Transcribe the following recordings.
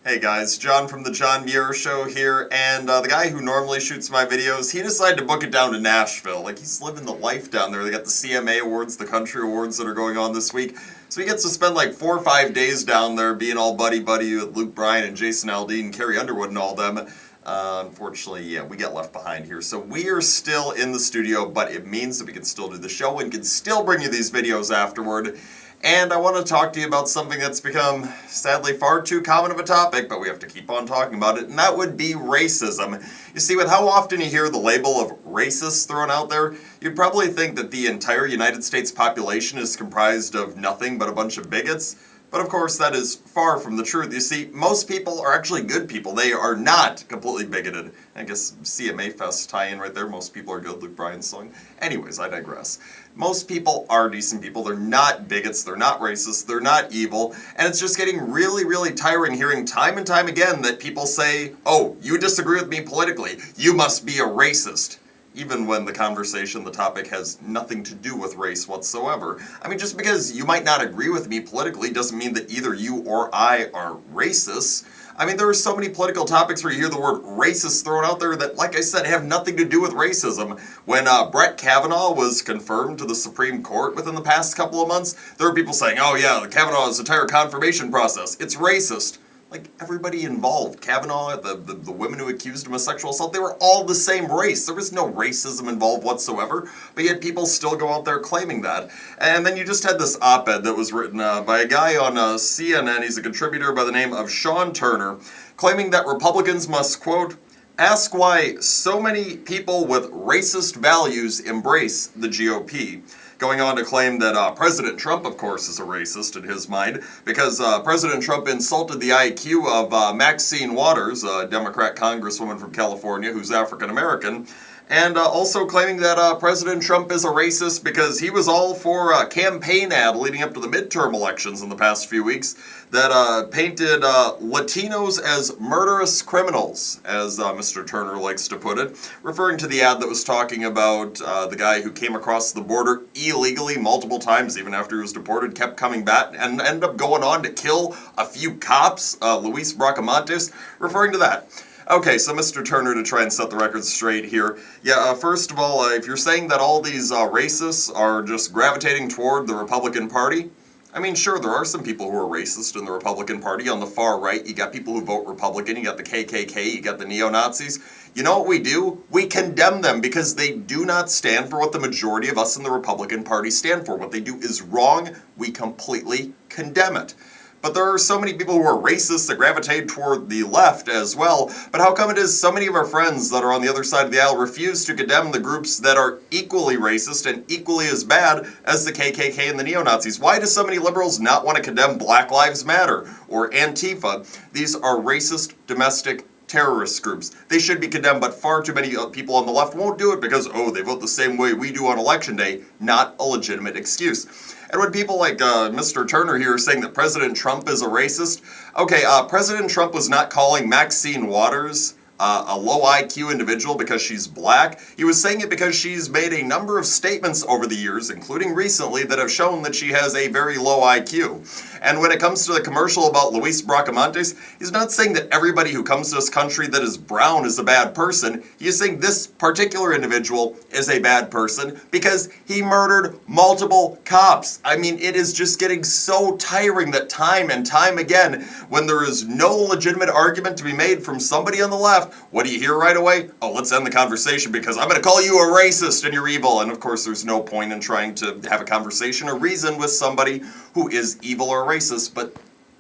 Hey guys, John from the John Muir Show here, and the guy who normally shoots my videos, he decided to book it down to Nashville. Like, he's living the life down there. They got the CMA Awards, the country awards that are going on this week. So he gets to spend like 4 or 5 days down there being all buddy-buddy with Luke Bryan and Jason Aldean, Carrie Underwood and all them. Unfortunately, yeah, we get left behind here. So we are still in the studio, but it means that we can still do the show and can still bring you these videos afterward. And I want to talk to you about something that's become, sadly, far too common of a topic, but we have to keep on talking about it, and that would be racism. You see, with how often you hear the label of racist thrown out there, you'd probably think that the entire United States population is comprised of nothing but a bunch of bigots. But of course, that is far from the truth. You see, most people are actually good people. They are not completely bigoted. I guess CMA Fest tie-in right there. Most people are good, Luke Bryan's song. Anyways, I digress. Most people are decent people. They're not bigots. They're not racist. They're not evil. And it's just getting really, really tiring hearing time and time again that people say, oh, you disagree with me politically. You must be a racist. Even when the conversation, the topic, has nothing to do with race whatsoever. I mean, just because you might not agree with me politically doesn't mean that either you or I are racists. I mean, there are so many political topics where you hear the word racist thrown out there that, like I said, have nothing to do with racism. When Brett Kavanaugh was confirmed to the Supreme Court within the past couple of months, there were people saying, oh yeah, Kavanaugh's entire confirmation process, it's racist. Like, everybody involved, Kavanaugh, the women who accused him of sexual assault, they were all the same race. There was no racism involved whatsoever, but yet people still go out there claiming that. And then you just had this op-ed that was written by a guy on CNN, he's a contributor by the name of Sean Turner, claiming that Republicans must, quote, ask why so many people with racist values embrace the GOP. Going on to claim that President Trump, of course, is a racist in his mind, because President Trump insulted the IQ of Maxine Waters, a Democrat congresswoman from California who's African American, and also claiming that President Trump is a racist because he was all for a campaign ad leading up to the midterm elections in the past few weeks that painted Latinos as murderous criminals, as Mr. Turner likes to put it, referring to the ad that was talking about the guy who came across the border illegally multiple times, even after he was deported, kept coming back, and ended up going on to kill a few cops, Luis Bracamontes, referring to that. Okay, so Mr. Turner, to try and set the record straight here, yeah, first of all, if you're saying that all these racists are just gravitating toward the Republican Party, I mean, sure, there are some people who are racist in the Republican Party. On the far right, you got people who vote Republican, you got the KKK, you got the neo-Nazis. You know what we do? We condemn them because they do not stand for what the majority of us in the Republican Party stand for. What they do is wrong. We completely condemn it. But there are so many people who are racist that gravitate toward the left as well. But how come it is so many of our friends that are on the other side of the aisle refuse to condemn the groups that are equally racist and equally as bad as the KKK and the neo-Nazis? Why do so many liberals not want to condemn Black Lives Matter or Antifa? These are racist domestic terrorist groups. They should be condemned, but far too many people on the left won't do it because, oh, they vote the same way we do on election day. Not a legitimate excuse. And when people like Mr. Turner here are saying that President Trump is a racist, okay, President Trump was not calling Maxine Waters a low IQ individual because she's black. He was saying it because she's made a number of statements over the years, including recently, that have shown that she has a very low IQ. And when it comes to the commercial about Luis Bracamontes, he's not saying that everybody who comes to this country that is brown is a bad person. He is saying this particular individual is a bad person because he murdered multiple cops. I mean, it is just getting so tiring that time and time again, when there is no legitimate argument to be made from somebody on the left, what do you hear right away? Oh, let's end the conversation because I'm going to call you a racist and you're evil. And of course, there's no point in trying to have a conversation or reason with somebody who is evil or racist, but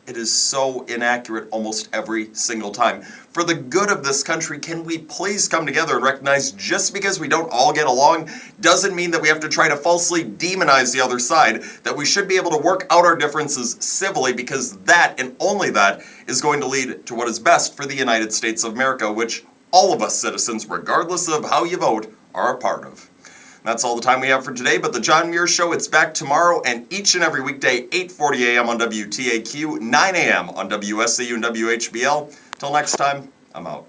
it is so inaccurate almost every single time. For the good of this country, can we please come together and recognize just because we don't all get along doesn't mean that we have to try to falsely demonize the other side, that we should be able to work out our differences civilly because that and only that is going to lead to what is best for the United States of America, which all of us citizens, regardless of how you vote, are a part of. That's all the time we have for today, but the John Muir Show, it's back tomorrow and each and every weekday, 8:40 a.m. on WTAQ, 9 a.m. on WSAU and WHBL. Till next time, I'm out.